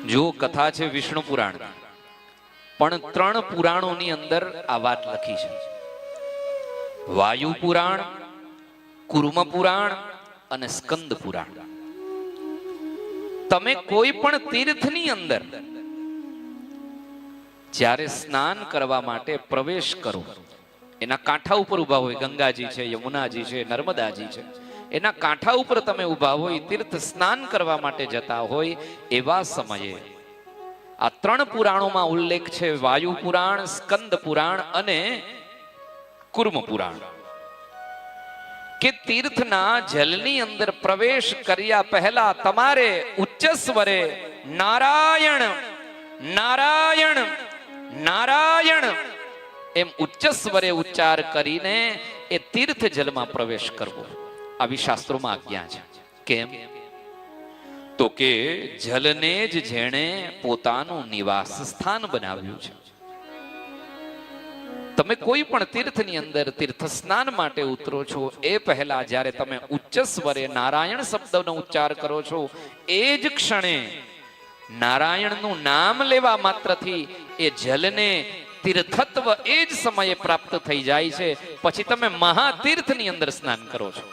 જો કથા છે વિષ્ણુ પુરાણ, પણ 3 પુરાણોની અંદર આ વાત લખી છે. વાયુ પુરાણ, કુર્મ પુરાણ અને સ્કંદ પુરાણ. તમે કોઈ પણ તીર્થની અંદર જ્યારે સ્નાન કરવા માટે પ્રવેશ કરો, એના કાંઠા ઉપર ઉભા હોય, ગંગાજી છે, યમુનાજી છે, નર્મદાજી છે, એના કાંઠા ઉપર તમે ઉભા હોય, તીર્થ સ્નાન કરવા માટે જતા હોય, એવા સમયે આ 3 પુરાણોમાં ઉલ્લેખ છે, વાયુ પુરાણ, સ્કંદ પુરાણ અને કુર્મ પુરાણ, કે તીર્થના જલની અંદર પ્રવેશ કર્યા પહેલા તમારે ઉચ્ચ સ્વરે નારાયણ નારાયણ નારાયણ એમ ઉચ્ચ સ્વરે ઉચ્ચાર કરીને એ તીર્થ જલમાં પ્રવેશ કરવો. આવી શાસ્ત્રોમાં આજ્ઞા છે. કેમ? તો કે જલને જ જેણે પોતાનું નિવાસ સ્થાન બનાવ્યું છે. તમે કોઈ પણ તીર્થની અંદર તીર્થ સ્નાન માટે ઉતરો છો, એ પહેલા જ્યારે તમે ઉચ્ચ સ્વરે નારાયણ શબ્દનો ઉચ્ચાર કરો છો, એ જ ક્ષણે નારાયણનું નામ લેવા માત્રથી એ જલને તીર્થત્વ એ જ સમયે પ્રાપ્ત થઈ જાય છે. પછી તમે મહાતીર્થની અંદર સ્નાન કરો છો.